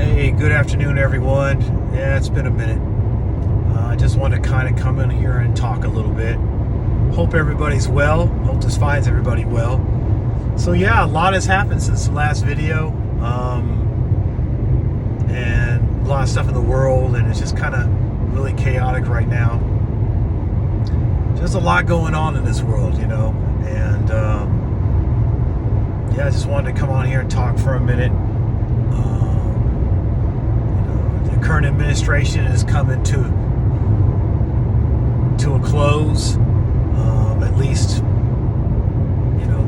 Hey, good afternoon, everyone. Yeah, it's been a minute. I just want to kind of come in here and talk a little bit. Hope everybody's well. Hope this finds everybody well. So yeah, a lot has happened since the last video, and a lot of stuff in the world, and it's just kind of really chaotic right now. There's a lot going on in this world, and yeah, I just wanted to come on here and talk for a minute. The current administration is coming to a close. At least,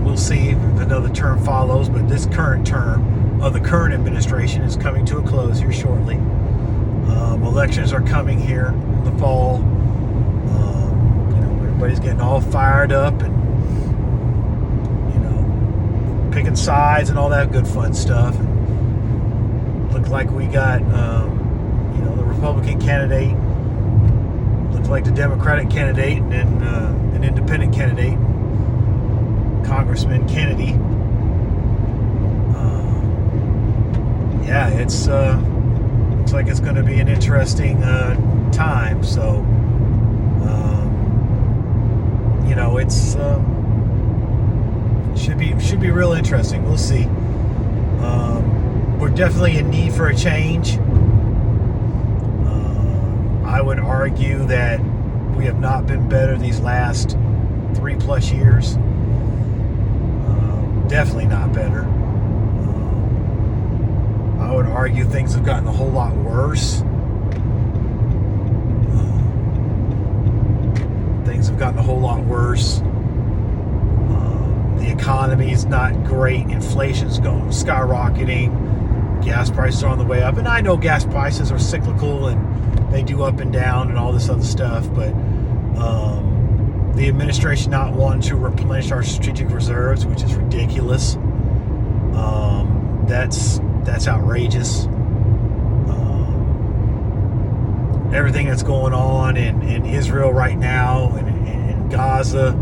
we'll see if another term follows, but this current term of the current administration is coming to a close here shortly. Elections are coming here in the fall. Everybody's getting all fired up and picking sides and all that good fun stuff. Looked like we got the Republican candidate, looked like the Democratic candidate, and then an independent candidate, Congressman Kennedy. Yeah, it's looks like it's going to be an interesting time. So it's should be real interesting. We'll see. We're definitely in need for a change. I would argue that we have not been better these last 3+ years. Definitely not better. I would argue things have gotten a whole lot worse. Things have gotten a whole lot worse. The economy is not great. Inflation's going skyrocketing. Gas prices are on the way up. And I know gas prices are cyclical and they do up and down and all this other stuff. But the administration not wanting to replenish our strategic reserves, which is ridiculous. That's outrageous. Everything that's going on in Israel right now and in Gaza,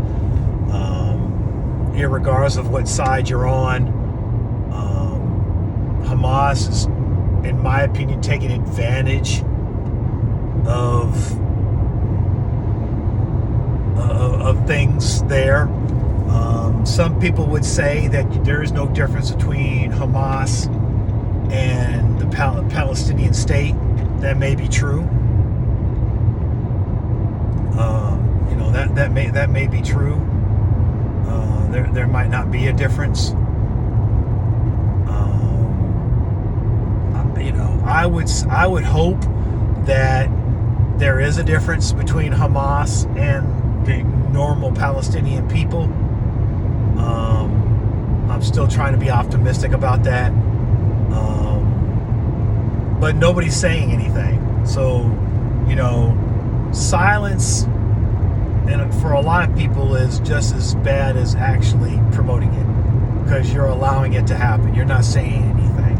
irregardless of what side you're on, Hamas is, in my opinion, taking advantage of things there. Some people would say that there is no difference between Hamas and the Palestinian state. That may be true. That may be true. There might not be a difference. I would hope that there is a difference between Hamas and the normal Palestinian people. I'm still trying to be optimistic about that. But nobody's saying anything. So, silence, and for a lot of people, is just as bad as actually promoting it, because you're allowing it to happen. You're not saying anything.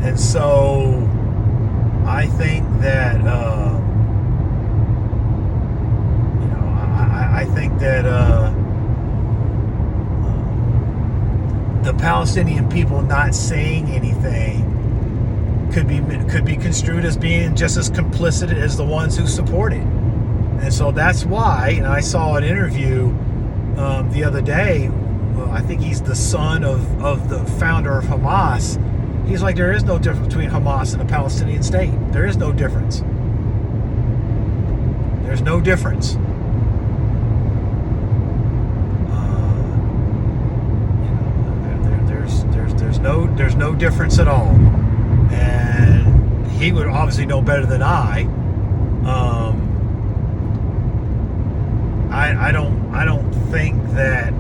And so I think that I think that the Palestinian people not saying anything could be construed as being just as complicit as the ones who support it. And so that's why, and I saw an interview the other day. I think he's the son of the founder of Hamas. He's like, there is no difference between Hamas and the Palestinian state. There is no difference. There's no difference. There's no difference at all. And he would obviously know better than I. I don't think that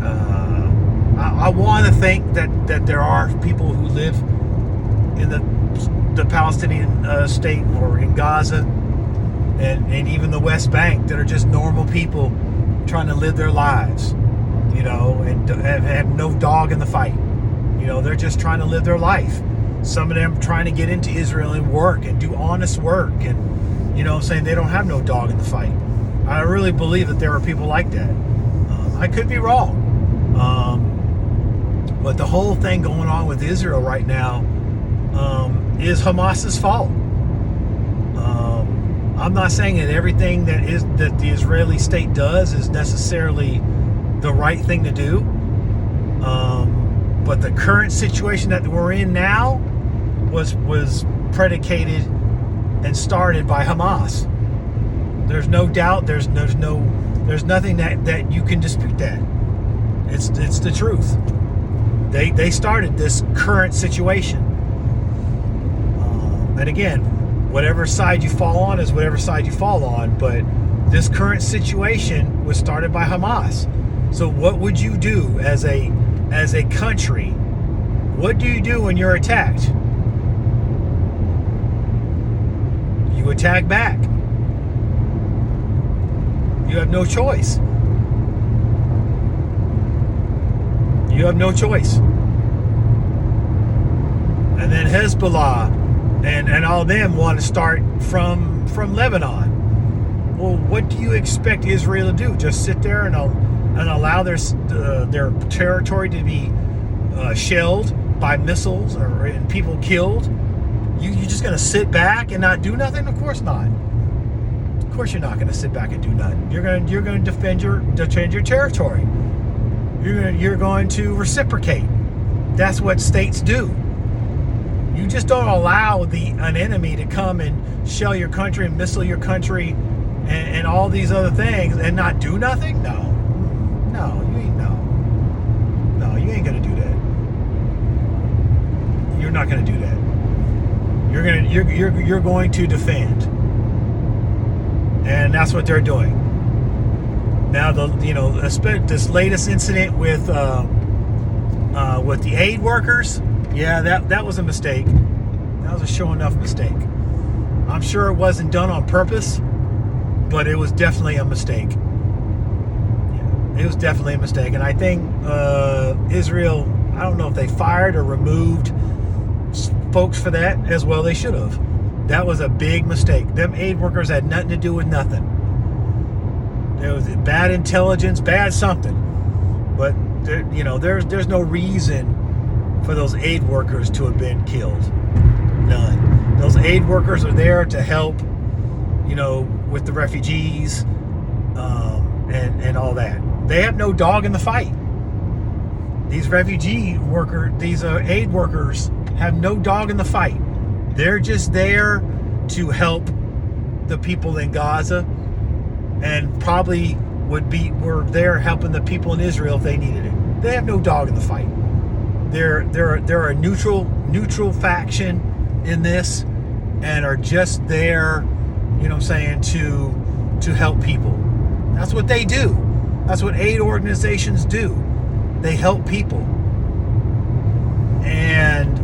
I want to think that there are people who live in the Palestinian state or in Gaza and even the West Bank that are just normal people trying to live their lives, and have no dog in the fight. They're just trying to live their life. Some of them trying to get into Israel and work and do honest work, and saying they don't have no dog in the fight. I really believe that there are people like that. I could be wrong. But the whole thing going on with Israel right now is Hamas's fault. I'm not saying that everything that the Israeli state does is necessarily the right thing to do. But the current situation that we're in now was predicated and started by Hamas. There's no doubt. There's nothing that you can dispute that. It's the truth. They started this current situation. And again, whatever side you fall on is whatever side you fall on. But this current situation was started by Hamas. So what would you do as a country? What do you do when you're attacked? You attack back. You have no choice. You have no choice. And then Hezbollah and all them want to start from Lebanon. Well, what do you expect Israel to do? Just sit there and allow their territory to be shelled by missiles and people killed? You just going to sit back and not do nothing? Of course not. Of course you're not going to sit back and do nothing. You're going to defend your territory. You're going to reciprocate. That's what states do. You just don't allow an enemy to come and shell your country and missile your country and all these other things and not do nothing. No, you ain't gonna do that. You're not gonna do that. You're going to defend, and that's what they're doing. Now this latest incident with the aid workers, yeah, that was a mistake. That was a sure enough mistake. I'm sure it wasn't done on purpose, but it was definitely a mistake. It was definitely a mistake. And I think Israel, I don't know if they fired or removed folks for that as well. They should have. That was a big mistake. Them aid workers had nothing to do with nothing. There was bad intelligence, bad something. But there's no reason for those aid workers to have been killed. None. Those aid workers are there to help, with the refugees and all that. They have no dog in the fight. These aid workers have no dog in the fight. They're just there to help the people in Gaza, and probably were there helping the people in Israel if they needed it. They have no dog in the fight. They're a neutral faction in this, and are just there, to help people. That's what they do. That's what aid organizations do. They help people. And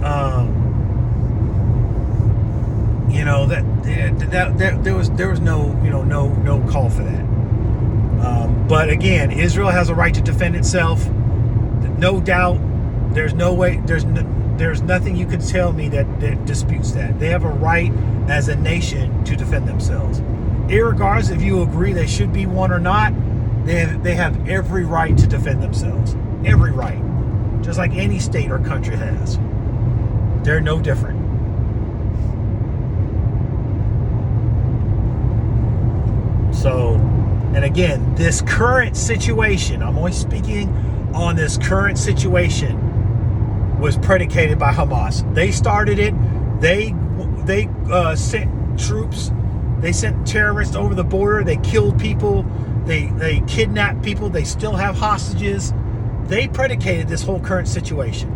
there was no call for that. But again, Israel has a right to defend itself. No doubt. There's no way. There's nothing you can tell me that disputes that. They have a right as a nation to defend themselves. Irregardless if you agree they should be one or not, they have every right to defend themselves. Every right. Just like any state or country has. They're no different. So, and again, this current situation, I'm only speaking on this current situation, was predicated by Hamas. They started it. They sent troops. They sent terrorists over the border. They killed people. They kidnapped people. They still have hostages. They predicated this whole current situation.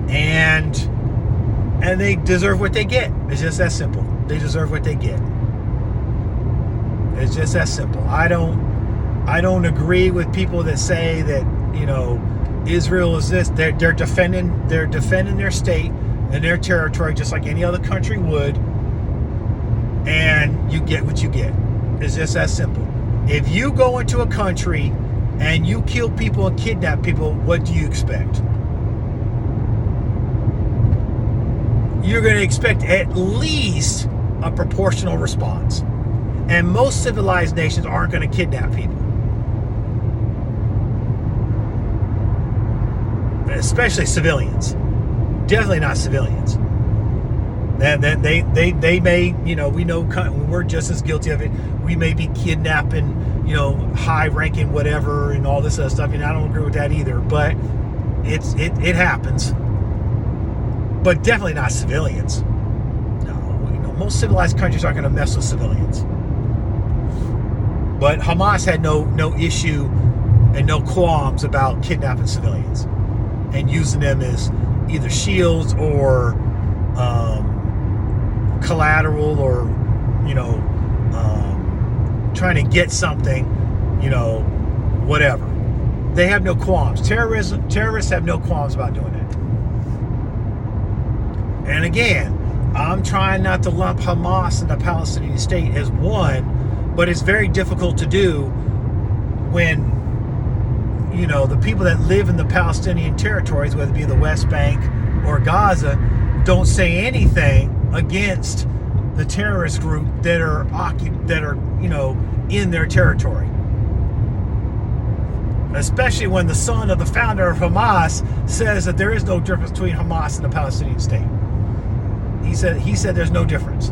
And they deserve what they get. It's just that simple. They deserve what they get. It's just that simple. I don't agree with people that say that, Israel is this. They're defending their state and their territory just like any other country would. And you get what you get. It's just that simple. If you go into a country and you kill people and kidnap people, what do you expect? You're going to expect at least a proportional response. And most civilized nations aren't going to kidnap people. especially civilians. Definitely not civilians. And then they may, you know, we know we're just as guilty of it. We may be kidnapping, you know, high-ranking whatever and all this other stuff. I don't agree with that either, but it happens. But definitely not civilians. No, you know, most civilized countries aren't going to mess with civilians. But Hamas had no issue and no qualms about kidnapping civilians and using them as either shields or collateral, or, you know, trying to get something, you know, whatever. They have no qualms. Terrorists have no qualms about doing that. And again, I'm trying not to lump Hamas and the Palestinian state as one, but it's very difficult to do when, you know, the people that live in the Palestinian territories, whether it be the West Bank or Gaza, don't say anything against the terrorist group that are you know, in their territory. Especially when the son of the founder of Hamas says that there is no difference between Hamas and the Palestinian state. He said there's no difference.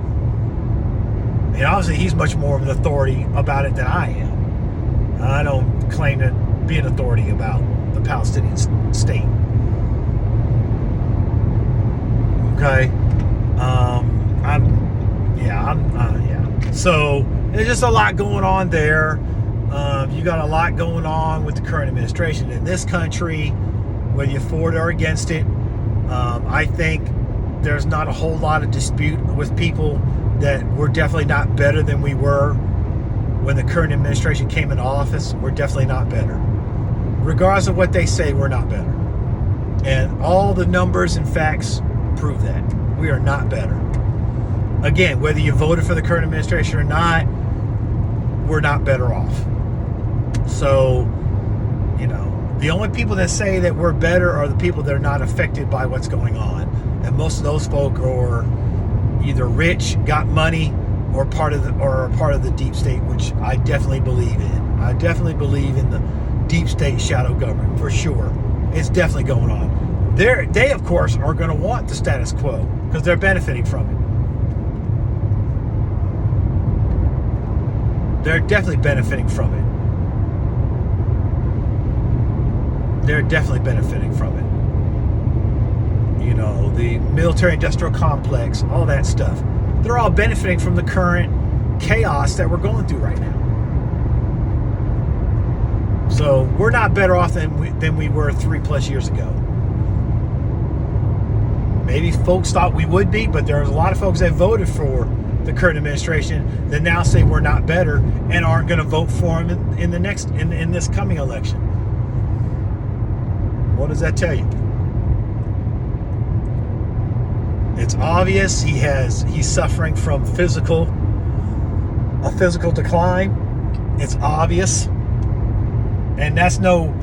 And obviously he's much more of an authority about it than I am. I don't claim to be an authority about the Palestinian state. Okay. So there's just a lot going on there. You got a lot going on with the current administration in this country, whether you're for it or against it. I think there's not a whole lot of dispute with people that we're definitely not better than we were when the current administration came into office. We're definitely not better. Regardless of what they say, we're not better. And all the numbers and facts prove that. We are not better. Again, whether you voted for the current administration or not, we're not better off. So, you know, the only people that say that we're better are the people that are not affected by what's going on. And most of those folk are either rich, got money, or part of the deep state, which I definitely believe in. I definitely believe in the deep state shadow government, for sure. It's definitely going on. They of course are going to want the status quo because they're benefiting from it. They're definitely benefiting from it. They're definitely benefiting from it. You know, the military-industrial complex, all that stuff. They're all benefiting from the current chaos that we're going through right now. So we're not better off than we were 3+ years ago. Maybe folks thought we would be, but there's a lot of folks that voted for the current administration that now say we're not better and aren't going to vote for him in this coming election. What does that tell you? It's obvious he's suffering from a physical decline. It's obvious, and that's no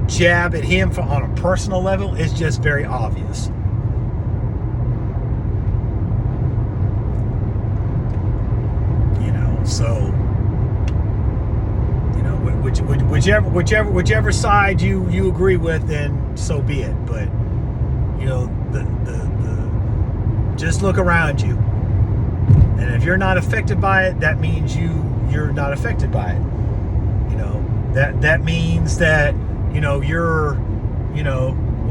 jab at him on a personal level. It's just very obvious. So, you know, whichever side you agree with, then so be it. But, you know, the just look around you, and if you're not affected by it, that means you're not affected by it. You know, that means that, you know,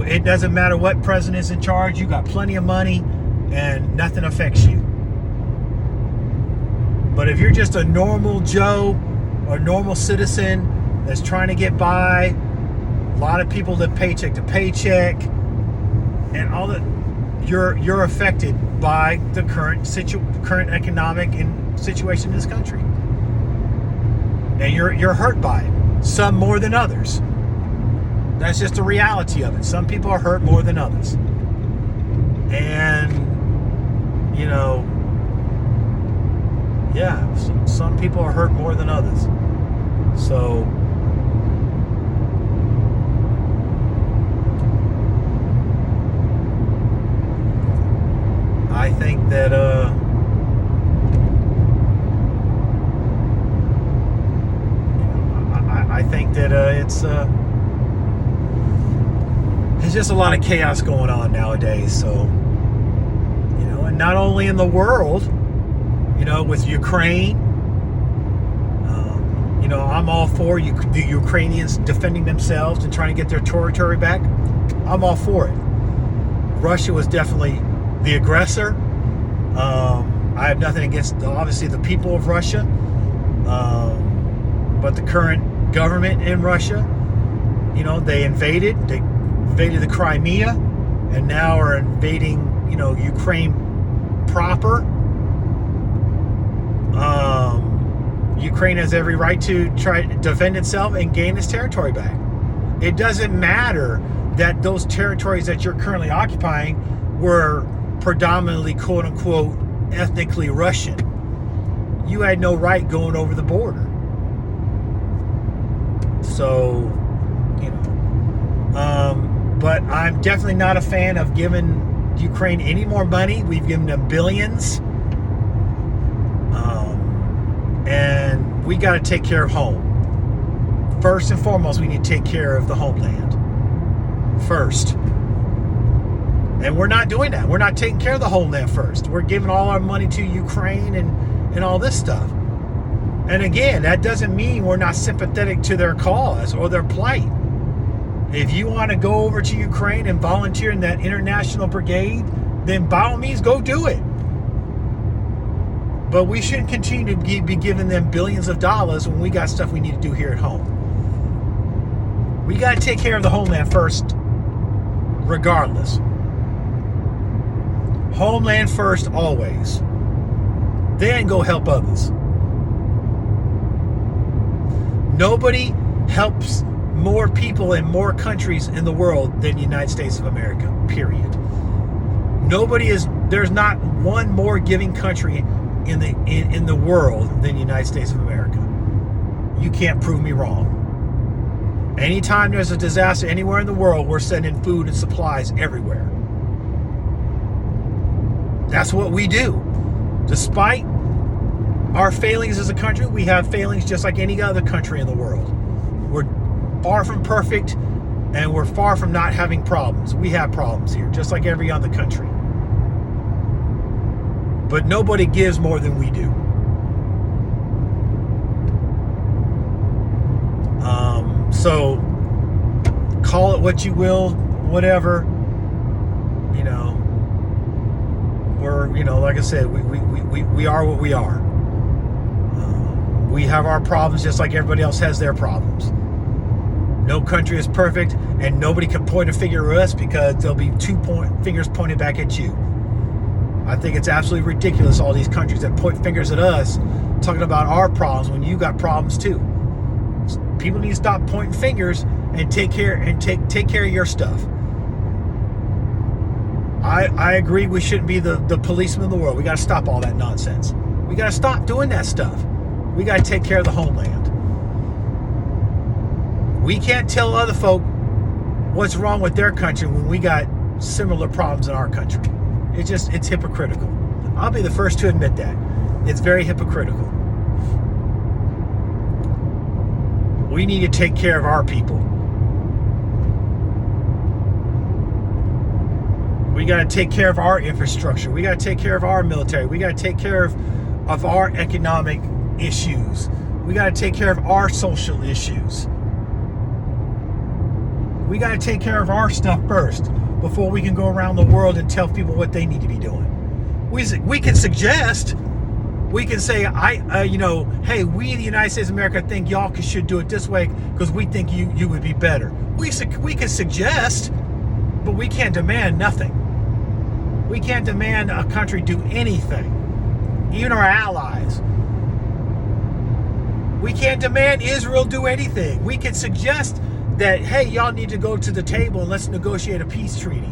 it doesn't matter what president's in charge. You got plenty of money, and nothing affects you. But if you're just a normal Joe or normal citizen that's trying to get by, a lot of people live paycheck to paycheck, and all that, you're affected by the current economic situation in this country, and you're hurt by it. Some more than others. That's just the reality of it. Some people are hurt more than others, and you know. Yeah, some people are hurt more than others. So, I think that I think that it's There's just a lot of chaos going on nowadays. So, and not only in the world, with Ukraine, I'm all for the Ukrainians defending themselves and trying to get their territory back. I'm all for it. Russia was definitely the aggressor. I have nothing against, obviously, the people of Russia, but the current government in Russia, they invaded the Crimea, and now are invading, Ukraine proper. Ukraine has every right to try to defend itself and gain its territory back. It doesn't matter that those territories that you're currently occupying were predominantly, quote unquote, ethnically Russian. You had no right going over the border. So, but I'm definitely not a fan of giving Ukraine any more money. We've given them billions. And we got to take care of home. First and foremost, we need to take care of the homeland. First. And we're not doing that. We're not taking care of the homeland first. We're giving all our money to Ukraine and all this stuff. And again, that doesn't mean we're not sympathetic to their cause or their plight. If you want to go over to Ukraine and volunteer in that international brigade, then by all means, go do it. But we shouldn't continue to be giving them billions of dollars when we got stuff we need to do here at home. We got to take care of the homeland first, regardless. Homeland first, always. Then go help others. Nobody helps more people in more countries in the world than the United States of America, period. There's not one more giving country in the world than the United States of America. You can't prove me wrong. Anytime there's a disaster anywhere in the world, we're sending food and supplies everywhere. That's what we do. Despite our failings as a country, we have failings just like any other country in the world. We're far from perfect, and we're far from not having problems. We have problems here, just like every other country. But nobody gives more than we do. So call it what you will, whatever. We're, like I said, we are what we are. We have our problems just like everybody else has their problems. No country is perfect, and nobody can point a finger at us because there'll be fingers pointed back at you. I think it's absolutely ridiculous, all these countries that point fingers at us talking about our problems when you got problems too. People need to stop pointing fingers and take care of your stuff. I agree we shouldn't be the policemen of the world. We got to stop all that nonsense. We got to stop doing that stuff. We got to take care of the homeland. We can't tell other folk what's wrong with their country when we got similar problems in our country. It's hypocritical. I'll be the first to admit that. It's very hypocritical. We need to take care of our people. We got to take care of our infrastructure. We got to take care of our military. We got to take care of our economic issues. We got to take care of our social issues. We got to take care of our stuff first before we can go around the world and tell people what they need to be doing. We can suggest, we can say, hey, we, the United States of America, think y'all should do it this way because we think you would be better. We can suggest, but we can't demand nothing. We can't demand a country do anything, even our allies. We can't demand Israel do anything. We can suggest that, hey, y'all need to go to the table and let's negotiate a peace treaty,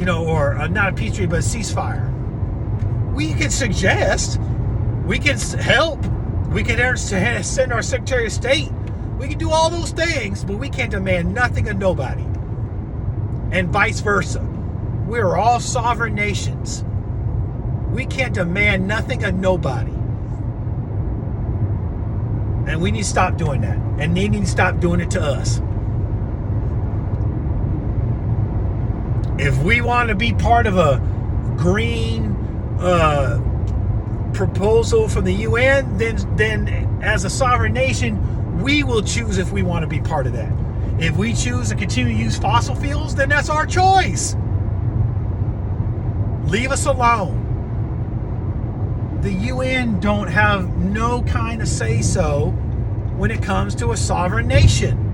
or not a peace treaty, but a ceasefire. We can suggest, we can help, we can send our Secretary of State, we can do all those things, but we can't demand nothing of nobody. And vice versa. We're all sovereign nations. We can't demand nothing of nobody. And we need to stop doing that. And they need to stop doing it to us. If we want to be part of a green proposal from the UN, then as a sovereign nation, we will choose if we want to be part of that. If we choose to continue to use fossil fuels, then that's our choice. Leave us alone. The UN don't have no kind of say-so when it comes to a sovereign nation.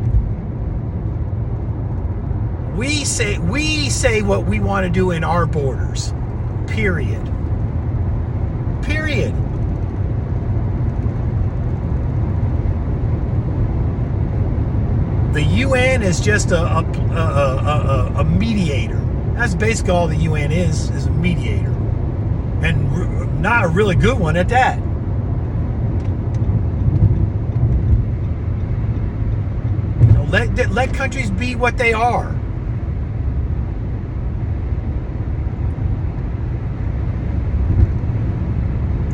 We say what we want to do in our borders. Period. Period. The UN is just a mediator. That's basically all the UN is a mediator. And not a really good one at that. You know, let countries be what they are.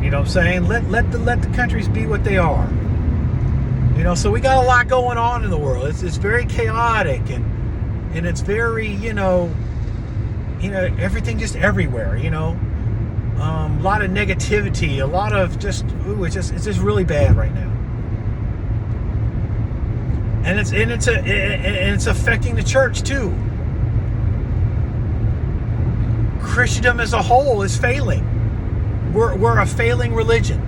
You know what I'm saying? Let the countries be what they are. You know, so we got a lot going on in the world. It's very chaotic and it's very, you know, everything just everywhere, you know. A lot of negativity, a lot of just it's just really bad right now. And it's affecting the church too. Christendom as a whole is failing. We're a failing religion.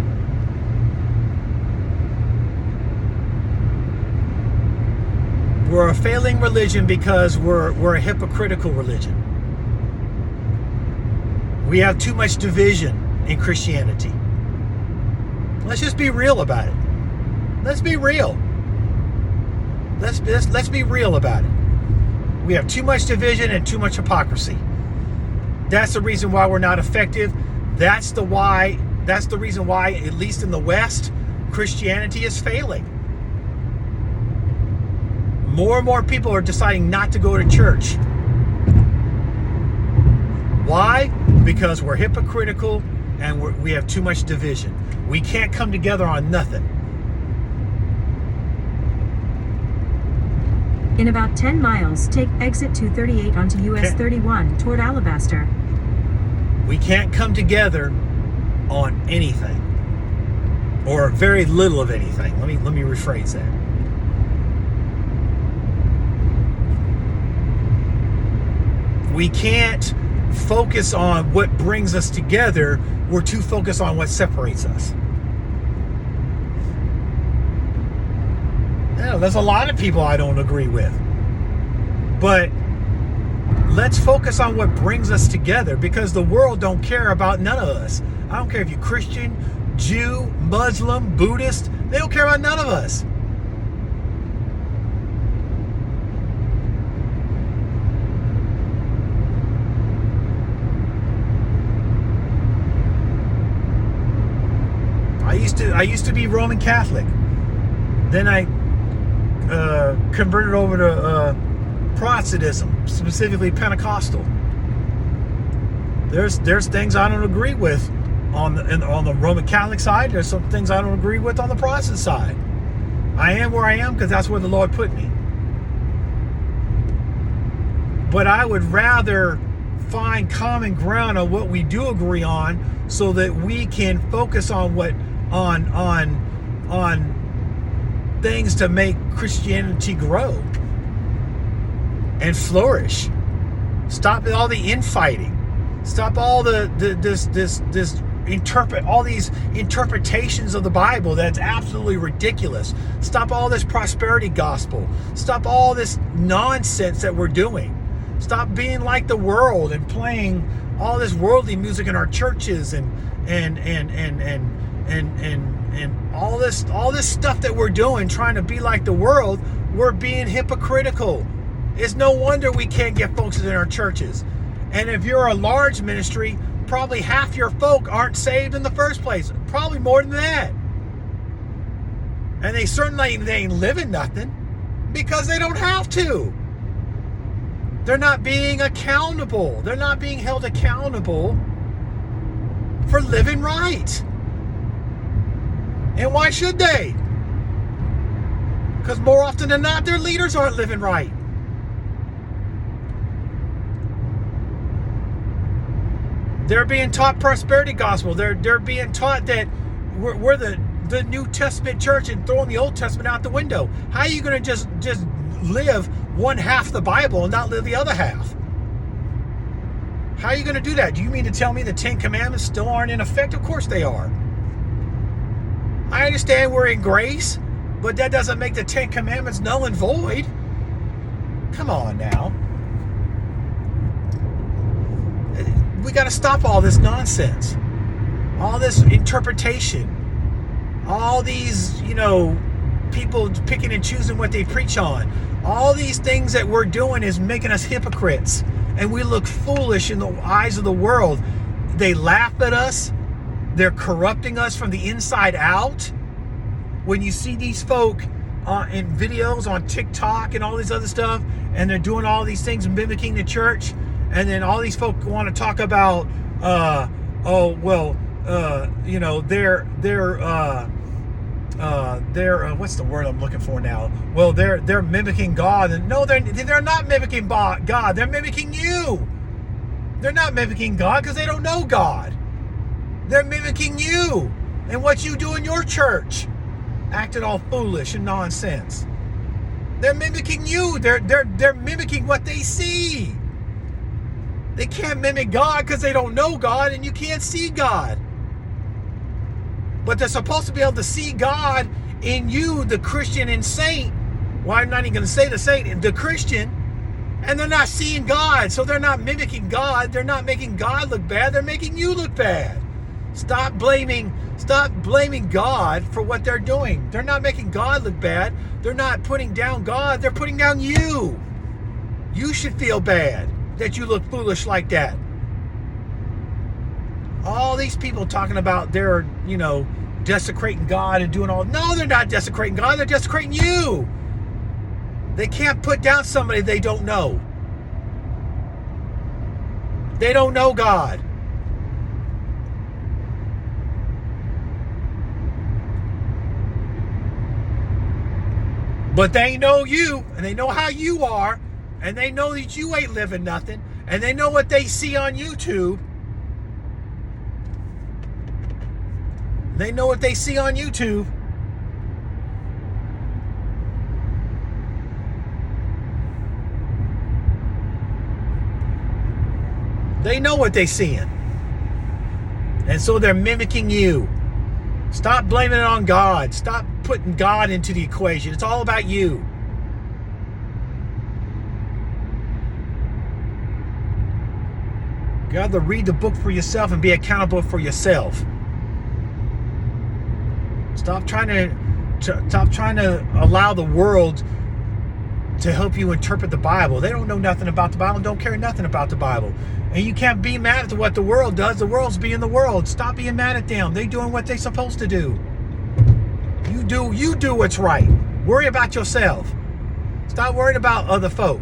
We're a failing religion because we're a hypocritical religion. We have too much division in Christianity. Let's just be real about it. Let's be real. Let's be real about it. We have too much division and too much hypocrisy. That's the reason why we're not effective. That's the reason why, at least in the West, Christianity is failing. More and more people are deciding not to go to church. Why? Because we're hypocritical and we have too much division. We can't come together on nothing. In about 10 miles, take exit 238 onto US 31 toward Alabaster. We can't come together on anything, or very little of anything. Let me rephrase that. We can't focus on what brings us together. We're too focused on what separates us. Yeah, there's a lot of people I don't agree with, but let's focus on what brings us together, because the world don't care about none of us. I don't care if you're Christian, Jew, Muslim, Buddhist. They don't care about none of us. I used to be Roman Catholic. Then I converted over to Protestantism, specifically Pentecostal. There's things I don't agree with on the Roman Catholic side. There's some things I don't agree with on the Protestant side. I am where I am because that's where the Lord put me. But I would rather find common ground on what we do agree on, so that we can focus on on things to make Christianity grow and flourish. Stop all the infighting. Stop all these interpretations of the Bible that's absolutely ridiculous. Stop all this prosperity gospel. Stop all this nonsense that we're doing. Stop being like the world and playing all this worldly music in our churches and all this stuff that we're doing, trying to be like the world. We're being hypocritical. It's no wonder we can't get folks in our churches. And if you're a large ministry, probably half your folk aren't saved in the first place. Probably more than that. And they ain't living nothing, because they don't have to. They're not being accountable. They're not being held accountable for living right. And why should they? Because more often than not, their leaders aren't living right. They're being taught prosperity gospel. They're being taught that we're the New Testament church and throwing the Old Testament out the window. How are you going to just live one half the Bible and not live the other half? How are you going to do that? Do you mean to tell me the 10 Commandments still aren't in effect? Of course they are. I understand we're in grace, but that doesn't make the 10 Commandments null and void. Come on now. We got to stop all this nonsense. All this interpretation. All these, people picking and choosing what they preach on. All these things that we're doing is making us hypocrites. And we look foolish in the eyes of the world. They laugh at us. They're corrupting us from the inside out. When you see these folk in videos on TikTok and all this other stuff, and they're doing all these things mimicking the church, and then all these folk want to talk about, they're what's the word I'm looking for now? Well, they're mimicking God, and no, they're not mimicking God. They're mimicking you. They're not mimicking God because they don't know God. They're mimicking you and what you do in your church, acting all foolish and nonsense. They're mimicking you. They're mimicking what they see. They can't mimic God because they don't know God, and you can't see God. But they're supposed to be able to see God in you, the Christian and saint. Well, I'm not even going to say the saint, the Christian. And they're not seeing God, so they're not mimicking God. They're not making God look bad. They're making you look bad. Stop blaming God for what they're doing. They're not making God look bad. They're not putting down God. They're putting down you. You should feel bad that you look foolish like that. All these people talking about they're, desecrating God and doing all. No, they're not desecrating God. They're desecrating you. They can't put down somebody they don't know. They don't know God. But they know you, and they know how you are, and they know that you ain't living nothing, and they know what they see on YouTube. They know what they see on YouTube. They know what they're seeing. And so they're mimicking you. Stop blaming it on God. Stop putting God into the equation. It's all about you. You got to read the book for yourself and be accountable for yourself. Stop trying to allow the world to help you interpret the Bible. They don't know nothing about the Bible, don't care nothing about the Bible. And you can't be mad at what the world does. The world's being the world. Stop being mad at them. They're doing what they're supposed to do. You do what's right. Worry about yourself. Stop worrying about other folk.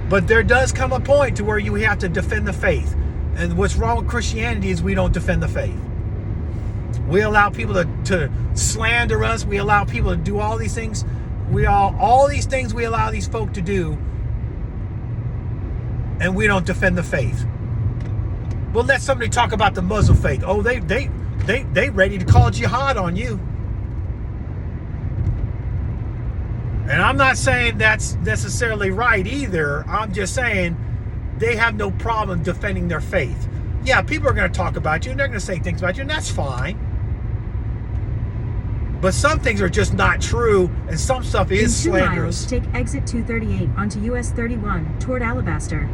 But there does come a point to where you have to defend the faith. And what's wrong with Christianity is we don't defend the faith. We allow people to slander us. We allow people to do all these things. All these things we allow these folk to do. And we don't defend the faith. We'll let somebody talk about the Muslim faith. Oh, they ready to call jihad on you. And I'm not saying that's necessarily right either. I'm just saying they have no problem defending their faith. Yeah, people are going to talk about you and they're going to say things about you, and that's fine. But some things are just not true, and some stuff is slanderous. In 2 miles, take exit 238 onto US 31 toward Alabaster.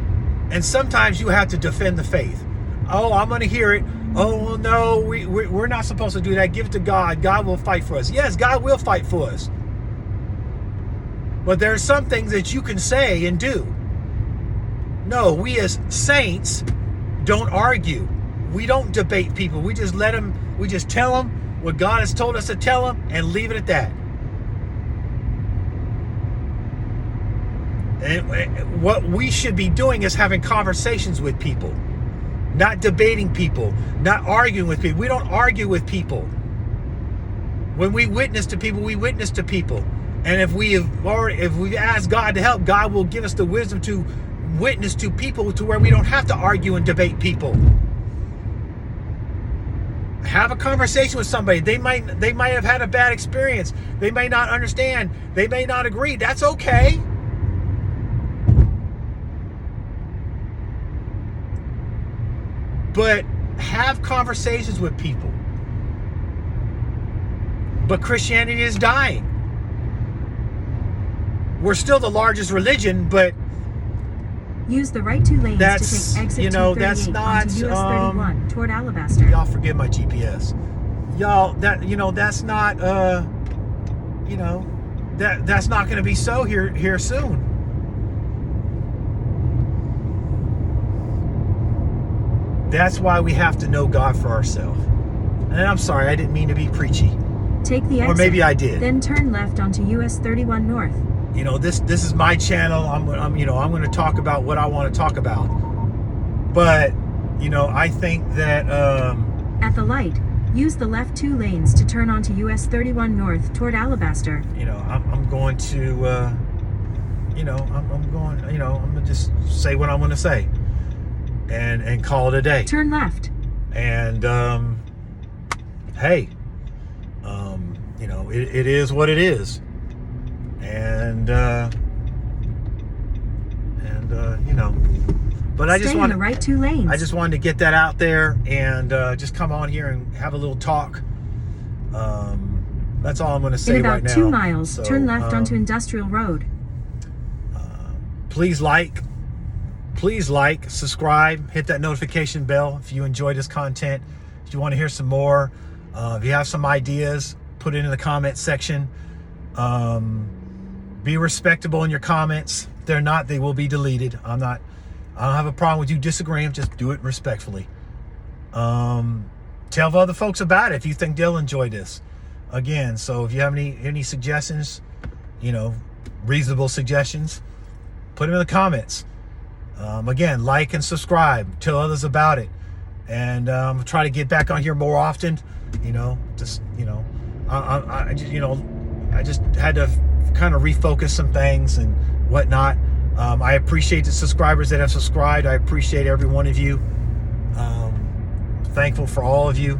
And sometimes you have to defend the faith. Oh, I'm going to hear it. Oh, well, no, we're not supposed to do that. Give it to God. God will fight for us. Yes, God will fight for us. But there are some things that you can say and do. No, we as saints don't argue. We don't debate people. We just we just tell them what God has told us to tell them and leave it at that. And what we should be doing is having conversations with people, not debating people, not arguing with people. We don't argue with people. When we witness to people, we witness to people. And if we've asked God to help, God will give us the wisdom to witness to people to where we don't have to argue and debate people. Have a conversation with somebody. They might have had a bad experience. They may not understand. They may not agree. That's okay. But have conversations with people. But Christianity is dying. We're still the largest religion, but use the right 2 lanes to that's, take exit you know, 238 that's not, onto US 31 toward Alabaster. y'all forget my GPS. Y'all, that, you know, that's not, you know, that's not going to be so here soon. That's why we have to know God for ourselves. And I'm sorry, I didn't mean to be preachy. Take the exit. Or maybe I did. Then turn left onto US 31 North. You know, this is my channel. I'm going to talk about what I want to talk about. But, you know, I think that At the light, use the left 2 lanes to turn onto US 31 North toward Alabaster. you know, I'm going to you know, I'm going, you know, I'm going to just say what I'm going to say and call it a day. Turn left. And hey, you know, it is what it is. And you know, but I Stay just in want the right 2 lanes. I just wanted to get that out there and just come on here and have a little talk. That's all I'm going to say In about right now. 2 miles, So, turn left onto Industrial Road. Please like, subscribe, hit that notification bell if you enjoy this content. If you want to hear some more, if you have some ideas, put it in the comment section. Be respectable in your comments. If they're not, they will be deleted. I don't have a problem with you disagreeing. Just do it respectfully. Tell other folks about it if you think they'll enjoy this. Again, so if you have any suggestions, you know, reasonable suggestions, put them in the comments. Again, like and subscribe. Tell others about it. And try to get back on here more often. You know, just, you know, I just had to kind of refocus some things and whatnot. I appreciate the subscribers that have subscribed. I appreciate every one of you. Thankful for all of you.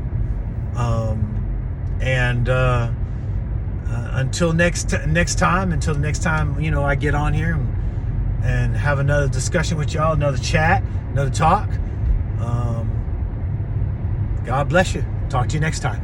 Until next time, you know, I get on here and have another discussion with y'all, another chat, another talk. God bless you. Talk to you next time.